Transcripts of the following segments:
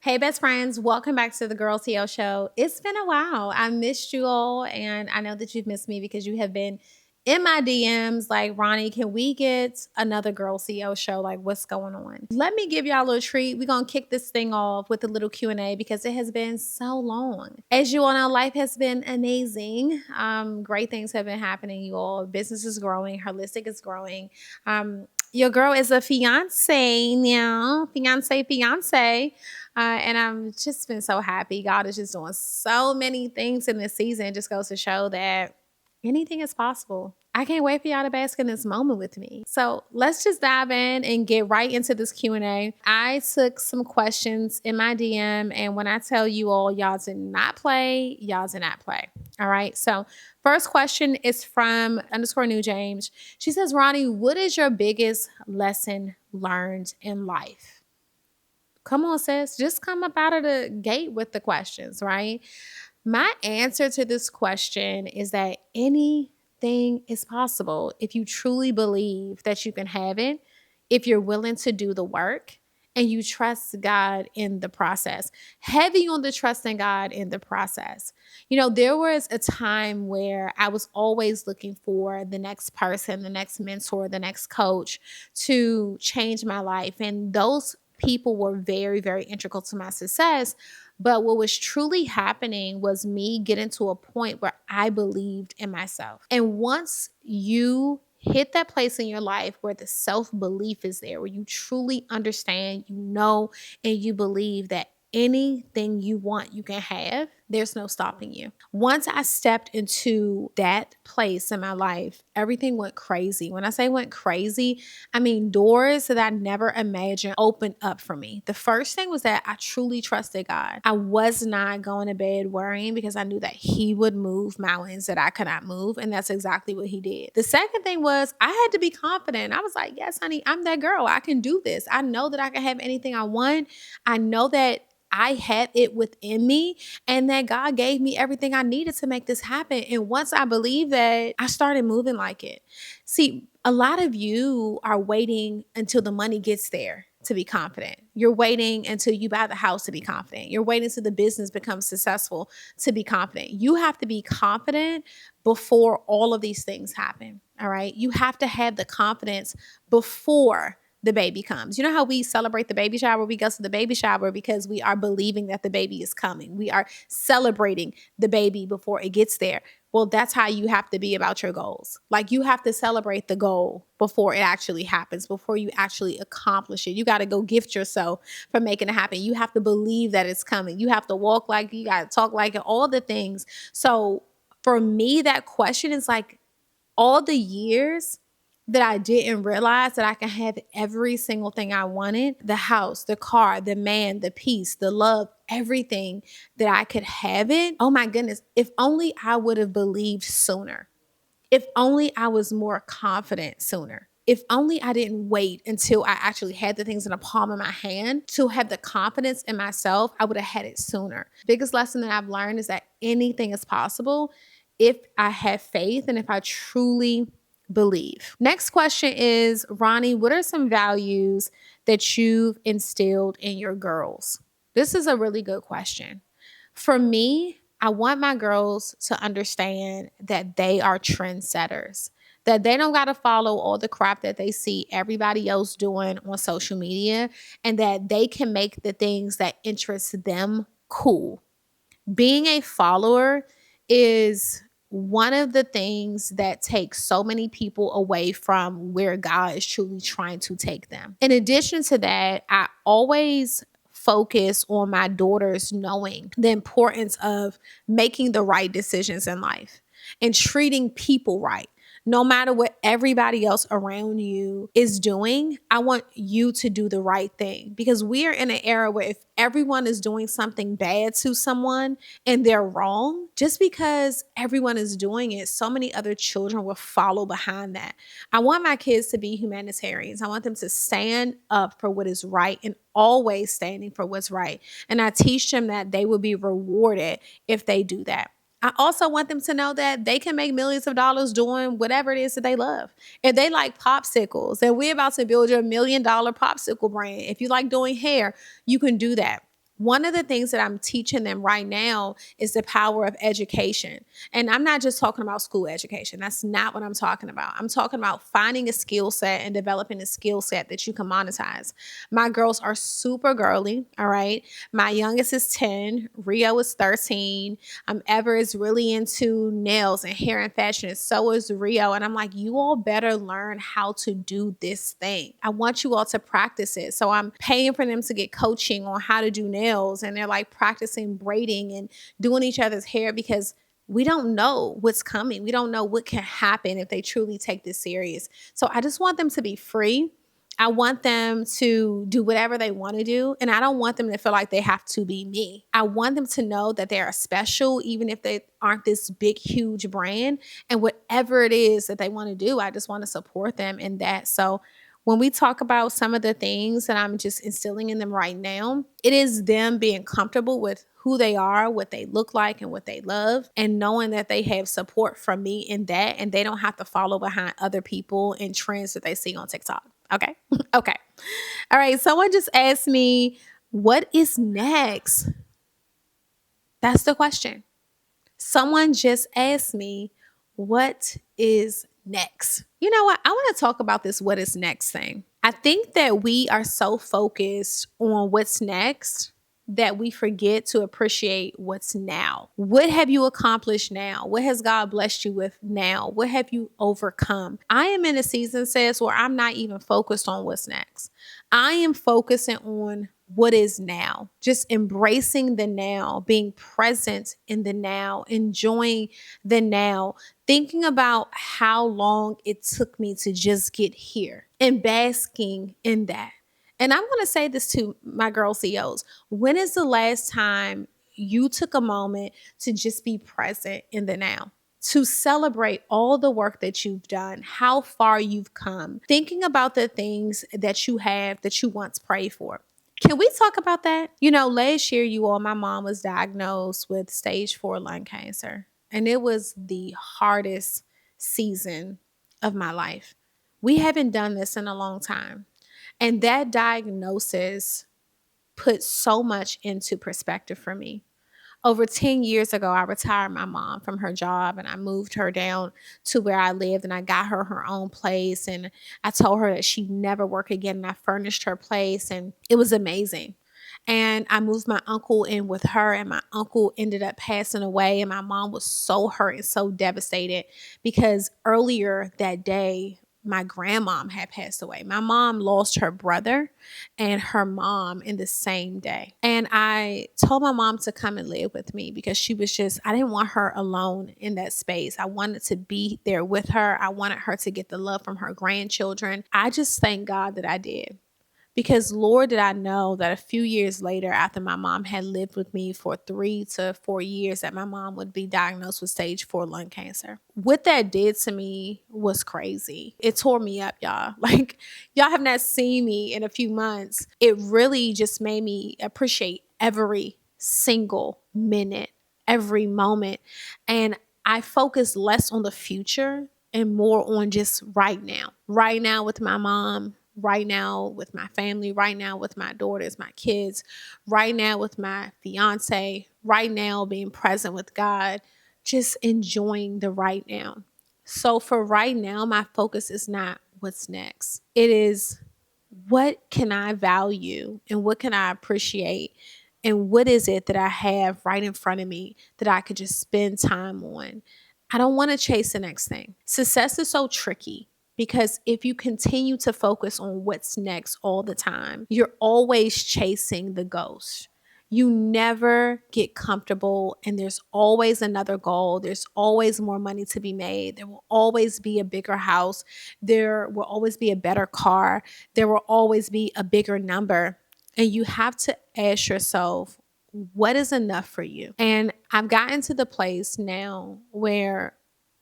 Hey, best friends, welcome back to the Girl TL Show. It's been a while. I missed you all, and I know that you've missed me because you have been in my DMs like, Ronnie, can we get another Girl CEO show? Like, what's going on? Let me give y'all a little treat. We're going to kick this thing off with a little Q&A because it has been so long. As you all know, life has been amazing. Great things have been happening, you all. Business is growing. Holistic is growing. Your girl is a fiance now. Fiance. And I'm just been so happy. God is just doing so many things in this season. It just goes to show that anything is possible. I can't wait for y'all to bask in this moment with me. So let's just dive in and get right into this Q&A. I took some questions in my DM, and when I tell you all, y'all did not play, y'all did not play. All right. So first question is from _New James. She says, Ronnie, what is your biggest lesson learned in life? Come on, sis. Just come up out of the gate with the questions, right? My answer to this question is that anything is possible if you truly believe that you can have it, if you're willing to do the work, and you trust God in the process. Heavy on the trusting God in the process. You know, there was a time where I was always looking for the next person, the next mentor, the next coach to change my life. And those people were very, very integral to my success. But what was truly happening was me getting to a point where I believed in myself. And once you hit that place in your life where the self-belief is there, where you truly understand, you know, and you believe that anything you want, you can have, there's no stopping you. Once I stepped into that place in my life, everything went crazy. When I say went crazy, I mean doors that I never imagined opened up for me. The first thing was that I truly trusted God. I was not going to bed worrying because I knew that He would move mountains that I could not move. And that's exactly what He did. The second thing was I had to be confident. I was like, yes, honey, I'm that girl. I can do this. I know that I can have anything I want. I know that I had it within me and that God gave me everything I needed to make this happen. And once I believed that, I started moving like it. See, a lot of you are waiting until the money gets there to be confident. You're waiting until you buy the house to be confident. You're waiting until the business becomes successful to be confident. You have to be confident before all of these things happen. All right. You have to have the confidence before the baby comes. You know how we celebrate the baby shower? We go to the baby shower because we are believing that the baby is coming. We are celebrating the baby before it gets there. Well, that's how you have to be about your goals. Like you have to celebrate the goal before it actually happens, before you actually accomplish it. You got to go gift yourself for making it happen. You have to believe that it's coming. You have to walk like you got to talk like it, all the things. So for me, that question is like all the years that I didn't realize that I can have every single thing I wanted, the house, the car, the man, the peace, the love, everything that I could have it. Oh my goodness, if only I would have believed sooner. If only I was more confident sooner. If only I didn't wait until I actually had the things in the palm of my hand to have the confidence in myself, I would have had it sooner. Biggest lesson that I've learned is that anything is possible if I have faith and if I truly believe. Next question is, Ronnie, what are some values that you've instilled in your girls? This is a really good question. For me, I want my girls to understand that they are trendsetters, that they don't got to follow all the crap that they see everybody else doing on social media, and that they can make the things that interest them cool. Being a follower is one of the things that takes so many people away from where God is truly trying to take them. In addition to that, I always focus on my daughters knowing the importance of making the right decisions in life and treating people right. No matter what everybody else around you is doing, I want you to do the right thing, because we are in an era where if everyone is doing something bad to someone and they're wrong, just because everyone is doing it, so many other children will follow behind that. I want my kids to be humanitarians. I want them to stand up for what is right and always standing for what's right. And I teach them that they will be rewarded if they do that. I also want them to know that they can make millions of dollars doing whatever it is that they love. If they like popsicles, and we're about to build your $1 million popsicle brand. If you like doing hair, you can do that. One of the things that I'm teaching them right now is the power of education. And I'm not just talking about school education. That's not what I'm talking about. I'm talking about finding a skill set and developing a skill set that you can monetize. My girls are super girly. All right. My youngest is 10, Rio is 13. Ever is really into nails and hair and fashion, and so is Rio. And I'm like, you all better learn how to do this thing. I want you all to practice it. So I'm paying for them to get coaching on how to do nails, and they're like practicing braiding and doing each other's hair because we don't know what's coming. We don't know what can happen if they truly take this serious. So I just want them to be free. I want them to do whatever they want to do. And I don't want them to feel like they have to be me. I want them to know that they are special, even if they aren't this big, huge brand. And whatever it is that they want to do, I just want to support them in that. So when we talk about some of the things that I'm just instilling in them right now, it is them being comfortable with who they are, what they look like, and what they love, and knowing that they have support from me in that, and they don't have to follow behind other people and trends that they see on TikTok. Okay. Okay. All right. Someone just asked me, what is next? That's the question. Someone just asked me, what is next? You know what? I want to talk about this what is next thing. I think that we are so focused on what's next that we forget to appreciate what's now. What have you accomplished now? What has God blessed you with now? What have you overcome? I am in a season, sis, where I'm not even focused on what's next. I am focusing on what is now, just embracing the now, being present in the now, enjoying the now, thinking about how long it took me to just get here and basking in that. And I'm going to say this to my girl CEOs. When is the last time you took a moment to just be present in the now? To celebrate all the work that you've done, how far you've come, thinking about the things that you have that you once prayed for. Can we talk about that? You know, last year, you all, my mom was diagnosed with stage 4 lung cancer, and it was the hardest season of my life. We haven't done this in a long time. And that diagnosis put so much into perspective for me. Over 10 years ago, I retired my mom from her job and I moved her down to where I lived, and I got her her own place, and I told her that she'd never work again, and I furnished her place, and it was amazing. And I moved my uncle in with her, and my uncle ended up passing away, and my mom was so hurt and so devastated because earlier that day my grandmom had passed away. My mom lost her brother and her mom in the same day. And I told my mom to come and live with me because she was just, I didn't want her alone in that space. I wanted to be there with her. I wanted her to get the love from her grandchildren. I just thank God that I did. Because Lord, did I know that a few years later, after my mom had lived with me for 3 to 4 years, that my mom would be diagnosed with stage 4 lung cancer. What that did to me was crazy. It tore me up, y'all. Like, y'all have not seen me in a few months. It really just made me appreciate every single minute, every moment. And I focused less on the future and more on just right now. Right now with my mom, right now with my family, right now with my daughters, my kids, right now with my fiance, right now being present with God, just enjoying the right now. So for right now, my focus is not what's next. It is what can I value and what can I appreciate and what is it that I have right in front of me that I could just spend time on. I don't want to chase the next thing. Success is so tricky because if you continue to focus on what's next all the time, you're always chasing the ghost. You never get comfortable, and there's always another goal. There's always more money to be made. There will always be a bigger house. There will always be a better car. There will always be a bigger number. And you have to ask yourself, what is enough for you? And I've gotten to the place now where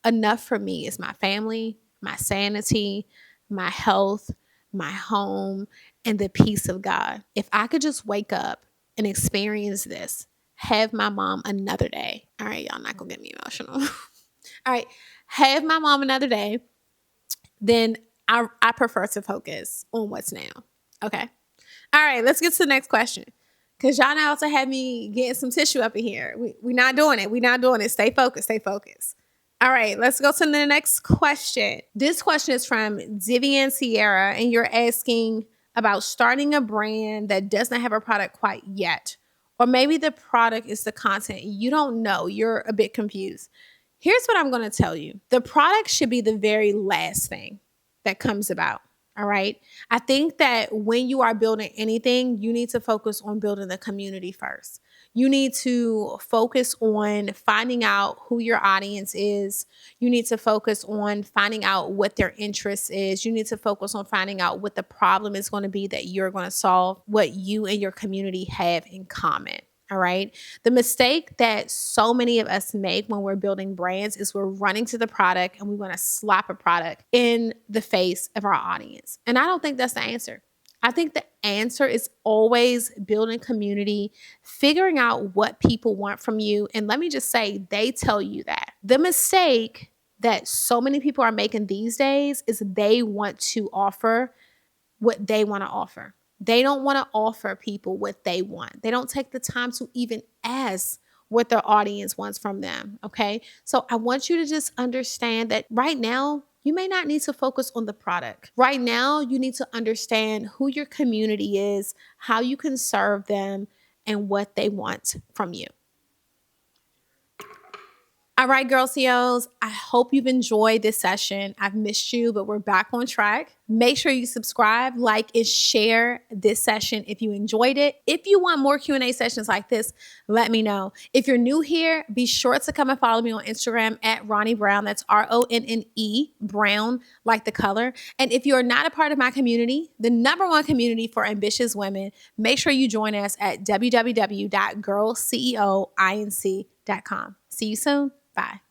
enough for me is my family, my sanity, my health, my home, and the peace of God. If I could just wake up and experience this, have my mom another day. All right, y'all not gonna get me emotional. All right, have my mom another day, then I prefer to focus on what's now. Okay. All right, let's get to the next question. Because y'all now also have me getting some tissue up in here. We not doing it. We not doing it. Stay focused. Stay focused. All right, let's go to the next question. This question is from Divian Sierra, and you're asking about starting a brand that doesn't have a product quite yet. Or maybe the product is the content. You don't know. You're a bit confused. Here's what I'm going to tell you. The product should be the very last thing that comes about. All right. I think that when you are building anything, you need to focus on building the community first. You need to focus on finding out who your audience is. You need to focus on finding out what their interest is. You need to focus on finding out what the problem is going to be that you're going to solve, what you and your community have in common. All right. The mistake that so many of us make when we're building brands is we're running to the product and we want to slap a product in the face of our audience. And I don't think that's the answer. I think the answer is always building community, figuring out what people want from you. And let me just say, they tell you that. The mistake that so many people are making these days is they want to offer what they want to offer. They don't want to offer people what they want. They don't take the time to even ask what their audience wants from them. Okay. So I want you to just understand that right now, you may not need to focus on the product. Right now, you need to understand who your community is, how you can serve them, and what they want from you. All right, Girl CEOs, I hope you've enjoyed this session. I've missed you, but we're back on track. Make sure you subscribe, like, and share this session if you enjoyed it. If you want more Q&A sessions like this, let me know. If you're new here, be sure to come and follow me on Instagram at Ronnie Brown. That's RONNE, Brown, like the color. And if you're not a part of my community, the #1 community for ambitious women, make sure you join us at www.girlceoinc.com. See you soon. Bye.